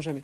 Jamais.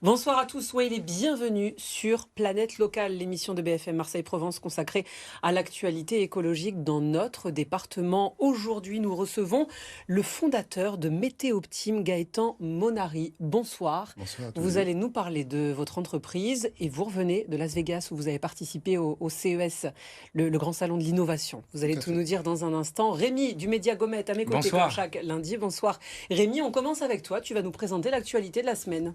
Bonsoir à tous, soyez les bienvenus sur Planète Locale, l'émission de BFM Marseille-Provence consacrée à l'actualité écologique dans notre département. Aujourd'hui, nous recevons le fondateur de Météoptime, Gaëtan Monary. Bonsoir. Bonsoir à tous. Vous allez nous parler de votre entreprise et vous revenez de Las Vegas où vous avez participé au CES, le grand salon de l'innovation. Vous allez tout nous dire dans un instant. Rémi du Média Gomet à mes côtés comme chaque lundi. Bonsoir. Rémi, on commence avec toi. Tu vas nous présenter l'actualité de la semaine.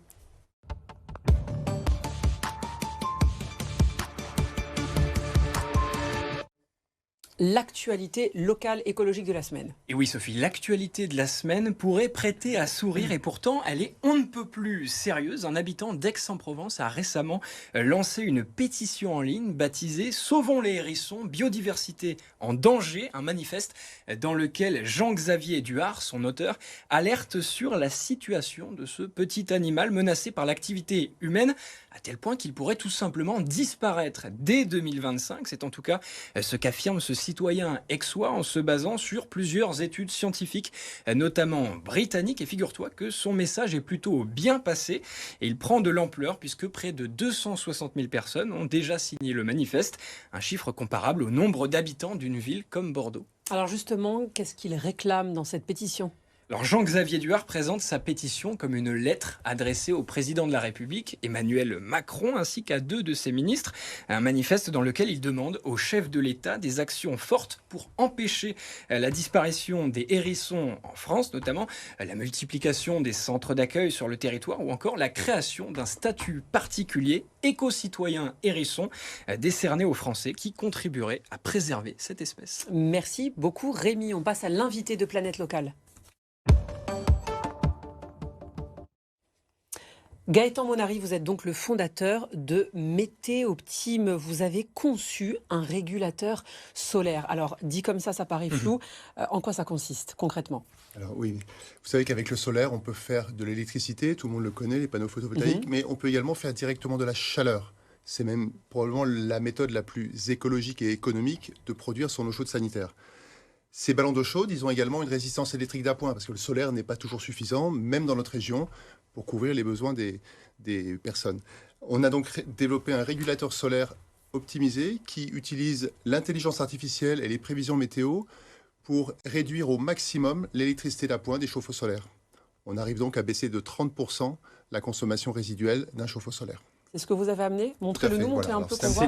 L'actualité locale écologique de la semaine. Et oui Sophie, l'actualité de la semaine pourrait prêter à sourire et pourtant elle est on ne peut plus sérieuse. Un habitant d'Aix-en-Provence a récemment lancé une pétition en ligne baptisée Sauvons les hérissons, biodiversité en danger, un manifeste dans lequel Jean-Xavier Duhard, son auteur, alerte sur la situation de ce petit animal menacé par l'activité humaine à tel point qu'il pourrait tout simplement disparaître dès 2025. C'est en tout cas ce qu'affirme ce citoyen aixois en se basant sur plusieurs études scientifiques, notamment britanniques. Et figure-toi que son message est plutôt bien passé et il prend de l'ampleur puisque près de 260 000 personnes ont déjà signé le manifeste, un chiffre comparable au nombre d'habitants d'une ville comme Bordeaux. Alors justement, qu'est-ce qu'il réclame dans cette pétition ? Alors Jean-Xavier Duhard présente sa pétition comme une lettre adressée au président de la République, Emmanuel Macron, ainsi qu'à 2 de ses ministres. Un manifeste dans lequel il demande au chef de l'État des actions fortes pour empêcher la disparition des hérissons en France, notamment la multiplication des centres d'accueil sur le territoire ou encore la création d'un statut particulier éco-citoyen hérisson décerné aux Français qui contribuerait à préserver cette espèce. Merci beaucoup Rémi. On passe à l'invité de Planète Locale. Gaëtan Monary, vous êtes donc le fondateur de Météoptime. Vous avez conçu un régulateur solaire. Alors, dit comme ça paraît flou. En quoi ça consiste concrètement ? Alors oui, vous savez qu'avec le solaire, on peut faire de l'électricité, tout le monde le connaît, les panneaux photovoltaïques, mais on peut également faire directement de la chaleur. C'est même probablement la méthode la plus écologique et économique de produire son eau chaude sanitaire. Ces ballons d'eau chaude, ils ont également une résistance électrique d'appoint, parce que le solaire n'est pas toujours suffisant, même dans notre région, pour couvrir les besoins des personnes. On a donc développé un régulateur solaire optimisé qui utilise l'intelligence artificielle et les prévisions météo pour réduire au maximum l'électricité d'appoint des chauffe-eau solaires. On arrive donc à baisser de 30% la consommation résiduelle d'un chauffe-eau solaire. C'est ce que vous avez amené ? Montrez-le nous, montrez un peu qu'on voit.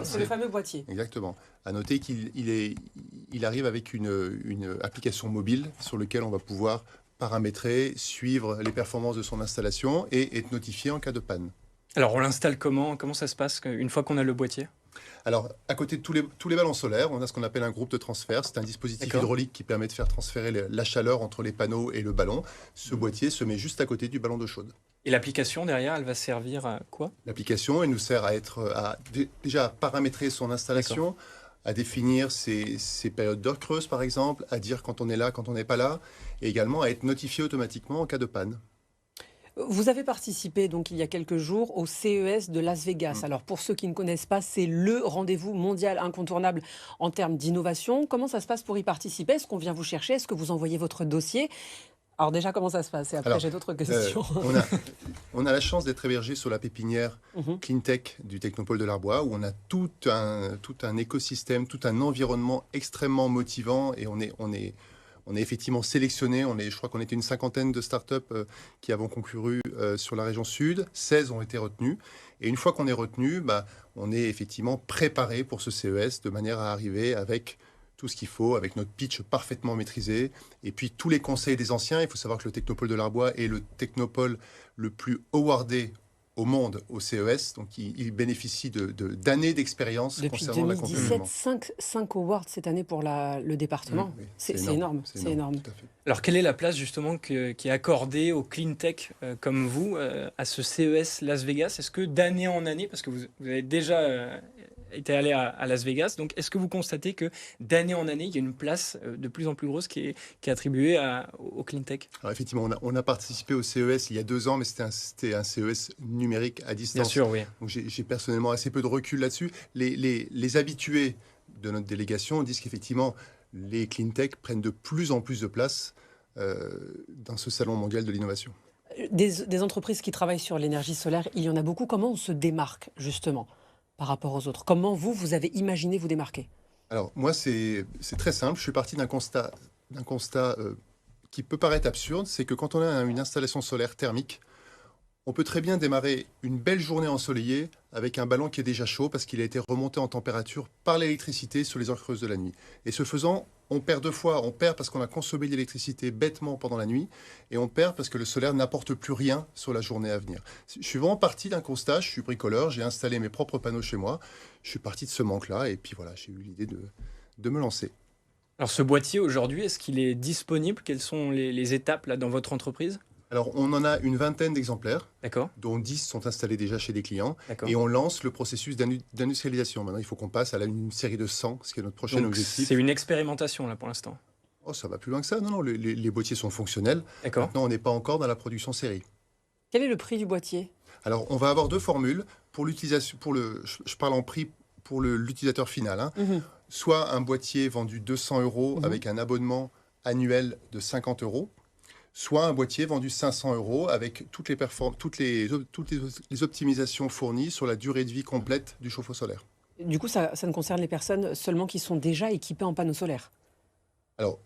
C'est le fameux boîtier. Exactement. À noter qu'il arrive avec une application mobile sur laquelle on va pouvoir paramétrer, suivre les performances de son installation et être notifié en cas de panne. Alors on l'installe comment ? Comment ça se passe une fois qu'on a le boîtier ? Alors, à côté de tous les ballons solaires, on a ce qu'on appelle un groupe de transfert. C'est un dispositif hydraulique qui permet de faire transférer la chaleur entre les panneaux et le ballon. Ce boîtier se met juste à côté du ballon d'eau chaude. Et l'application derrière, elle va servir à quoi ? L'application, elle nous sert déjà à paramétrer son installation, à définir ses périodes d'heures creuses, par exemple, à dire quand on est là, quand on n'est pas là, et également à être notifié automatiquement en cas de panne. Vous avez participé donc il y a quelques jours au CES de Las Vegas. Alors pour ceux qui ne connaissent pas, c'est le rendez-vous mondial incontournable en termes d'innovation. Comment ça se passe pour y participer ? Est-ce qu'on vient vous chercher ? Est-ce que vous envoyez votre dossier ? Alors déjà, comment ça se passe ? Et après, j'ai d'autres questions. On a la chance d'être hébergé sur la pépinière Cleantech du Technopôle de l'Arbois, où on a tout un écosystème, tout un environnement extrêmement motivant, et on est effectivement sélectionné. Je crois qu'on était une 50aine de startups qui avons concouru sur la région sud. 16 ont été retenus. Et une fois qu'on est retenu, on est effectivement préparé pour ce CES de manière à arriver avec tout ce qu'il faut, avec notre pitch parfaitement maîtrisé. Et puis tous les conseils des anciens. Il faut savoir que le Technopôle de l'Arbois est le technopôle le plus awardé au monde au CES, donc il bénéficie d'années d'expérience concernant l'accompagnement. Depuis 2017, 5 awards cette année pour le département. Oui, c'est énorme. C'est énorme. Tout à fait. Alors quelle est la place justement qui est accordée aux clean tech comme vous à ce CES Las Vegas ? Est-ce que d'année en année, parce que vous avez déjà été allé à Las Vegas, donc est-ce que vous constatez que d'année en année, il y a une place de plus en plus grosse qui est attribuée au clean tech ? Alors effectivement, on a participé au CES il y a 2 ans, mais c'était un CES numérique à distance. Bien sûr, oui. Donc j'ai personnellement assez peu de recul là-dessus. Les habitués de notre délégation disent qu'effectivement, les clean tech prennent de plus en plus de place dans ce salon mondial de l'innovation. Des entreprises qui travaillent sur l'énergie solaire, il y en a beaucoup. Comment on se démarque justement par rapport aux autres? Comment vous avez imaginé vous démarquer? Alors, moi, c'est très simple. Je suis parti d'un constat qui peut paraître absurde, c'est que quand on a une installation solaire thermique, on peut très bien démarrer une belle journée ensoleillée avec un ballon qui est déjà chaud parce qu'il a été remonté en température par l'électricité sur les heures creuses de la nuit. Et ce faisant, on perd deux fois. On perd parce qu'on a consommé de l'électricité bêtement pendant la nuit et on perd parce que le solaire n'apporte plus rien sur la journée à venir. Je suis vraiment parti d'un constat, je suis bricoleur, j'ai installé mes propres panneaux chez moi, je suis parti de ce manque-là et puis voilà, j'ai eu l'idée de me lancer. Alors ce boîtier aujourd'hui, est-ce qu'il est disponible? Quelles sont les étapes là dans votre entreprise? Alors, on en a une vingtaine d'exemplaires, D'accord, dont 10 sont installés déjà chez des clients, d'accord. et on lance le processus d'industrialisation. Maintenant, il faut qu'on passe à une série de 100, ce qui est notre prochain Donc objectif. c'est une expérimentation là pour l'instant. Oh, ça va plus loin que ça. Non, non, les boîtiers sont fonctionnels. D'accord. Maintenant, on n'est pas encore dans la production série. Quel est le prix du boîtier? Alors, on va avoir deux formules. Pour l'utilisation, je parle en prix pour l'utilisateur final, hein. Mhm. Soit un boîtier vendu 200 € avec un abonnement annuel de 50 €, soit un boîtier vendu 500 € avec toutes les optimisations fournies sur la durée de vie complète du chauffe-eau solaire. Du coup, ça ne concerne les personnes seulement qui sont déjà équipées en panneaux solaires. Alors,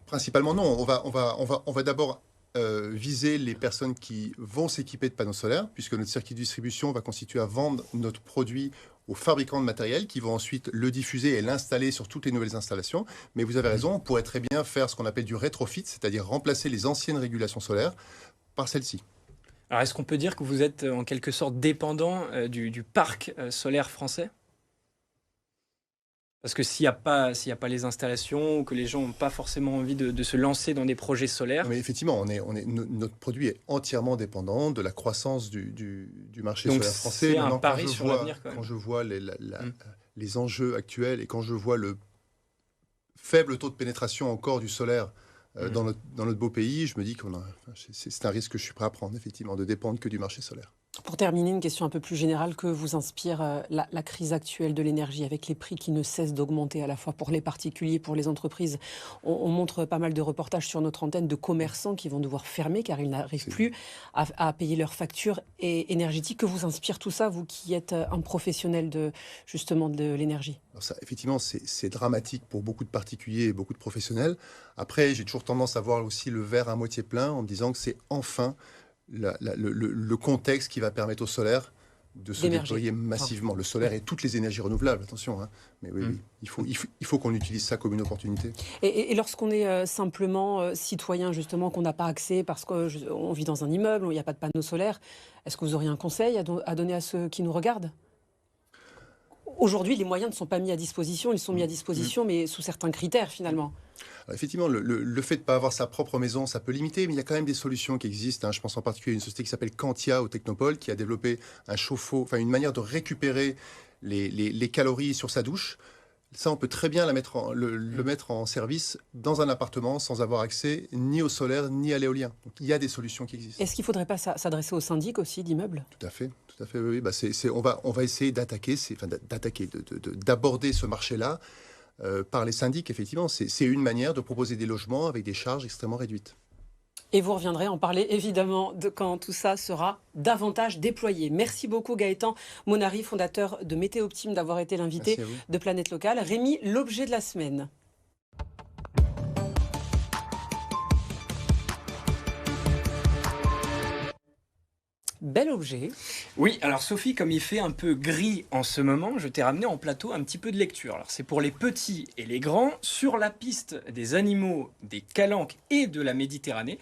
principalement, non. On va d'abord viser les personnes qui vont s'équiper de panneaux solaires, puisque notre circuit de distribution va constituer à vendre notre produit aux fabricants de matériel qui vont ensuite le diffuser et l'installer sur toutes les nouvelles installations. Mais vous avez raison, on pourrait très bien faire ce qu'on appelle du rétrofit, c'est-à-dire remplacer les anciennes régulations solaires par celles-ci. Alors est-ce qu'on peut dire que vous êtes en quelque sorte dépendant du parc solaire français? Parce que s'il n'y a pas les installations ou que les gens n'ont pas forcément envie de se lancer dans des projets solaires. Mais effectivement, notre produit est entièrement dépendant de la croissance du marché Donc solaire français. c'est un Maintenant, pari sur l'avenir quand même. quand je vois les enjeux actuels et quand je vois le faible taux de pénétration encore du solaire dans notre beau pays, je me dis que c'est un risque que je suis prêt à prendre, effectivement, de dépendre que du marché solaire. Pour terminer, une question un peu plus générale. Que vous inspire la crise actuelle de l'énergie avec les prix qui ne cessent d'augmenter à la fois pour les particuliers, pour les entreprises? On montre pas mal de reportages sur notre antenne de commerçants qui vont devoir fermer car ils n'arrivent plus à payer leurs factures énergétiques. Que vous inspire tout ça, vous qui êtes un professionnel justement de l'énergie? Alors ça, effectivement, c'est dramatique pour beaucoup de particuliers et beaucoup de professionnels. Après, j'ai toujours tendance à voir aussi le verre à moitié plein en me disant que c'est enfin le contexte qui va permettre au solaire de se déployer massivement. Le solaire et toutes les énergies renouvelables, attention, hein. Mais oui, il faut qu'on utilise ça comme une opportunité. Et lorsqu'on est simplement citoyen, justement, qu'on n'a pas accès parce qu'on vit dans un immeuble où il n'y a pas de panneaux solaires, est-ce que vous auriez un conseil à donner à ceux qui nous regardent? Aujourd'hui, les moyens ne sont pas mis à disposition, ils sont mis à disposition, mais sous certains critères, finalement. Alors effectivement, le fait de ne pas avoir sa propre maison, ça peut limiter, mais il y a quand même des solutions qui existent, hein. Je pense en particulier à une société qui s'appelle Quantia au Technopole, qui a développé un chauffe-eau, enfin une manière de récupérer les calories sur sa douche. Ça, on peut très bien le mettre en service dans un appartement sans avoir accès ni au solaire ni à l'éolien. Donc il y a des solutions qui existent. Est-ce qu'il ne faudrait pas s'adresser aux syndics aussi d'immeubles? Tout à fait, oui. Bah, on va essayer d'aborder ce marché-là par les syndics, effectivement. C'est une manière de proposer des logements avec des charges extrêmement réduites. Et vous reviendrez en parler évidemment quand tout ça sera davantage déployé. Merci beaucoup Gaëtan Monari, fondateur de Météo Optime, d'avoir été l'invité de Planète Locale. Rémi, l'objet de la semaine. Bel objet. Oui, alors Sophie, comme il fait un peu gris en ce moment, je t'ai ramené en plateau un petit peu de lecture. Alors c'est pour les petits et les grands, sur la piste des animaux, des calanques et de la Méditerranée.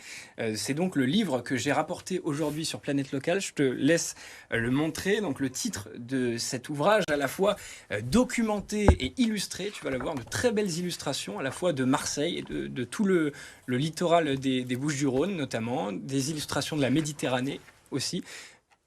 C'est donc le livre que j'ai rapporté aujourd'hui sur Planète Locale. Je te laisse le montrer. Donc le titre de cet ouvrage, à la fois documenté et illustré, tu vas l'avoir, de très belles illustrations, à la fois de Marseille et de tout le littoral des Bouches-du-Rhône notamment, des illustrations de la Méditerranée aussi.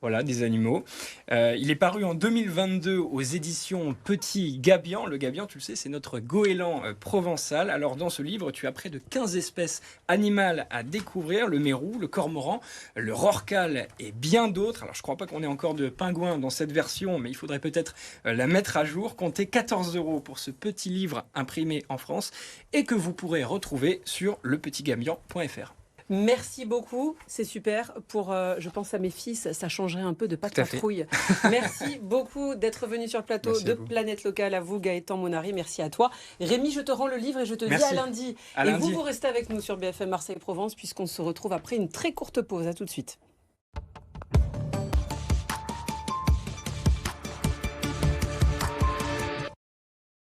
Voilà, des animaux. Il est paru en 2022 aux éditions Petit Gabian. Le Gabian, tu le sais, c'est notre goéland provençal. Alors dans ce livre, tu as près de 15 espèces animales à découvrir. Le mérou, le cormoran, le rorqual et bien d'autres. Alors je ne crois pas qu'on ait encore de pingouins dans cette version, mais il faudrait peut-être la mettre à jour. Comptez 14 € pour ce petit livre imprimé en France et que vous pourrez retrouver sur lepetitgabian.fr. Merci beaucoup, c'est super. Pour, je pense à mes fils, ça changerait un peu de pas de patrouille. Merci beaucoup d'être venu sur le plateau de Planète Locale. À vous, Gaëtan Monary, merci à toi. Rémi, je te rends le livre et je te dis à lundi. Et vous restez avec nous sur BFM Marseille-Provence puisqu'on se retrouve après une très courte pause. À tout de suite.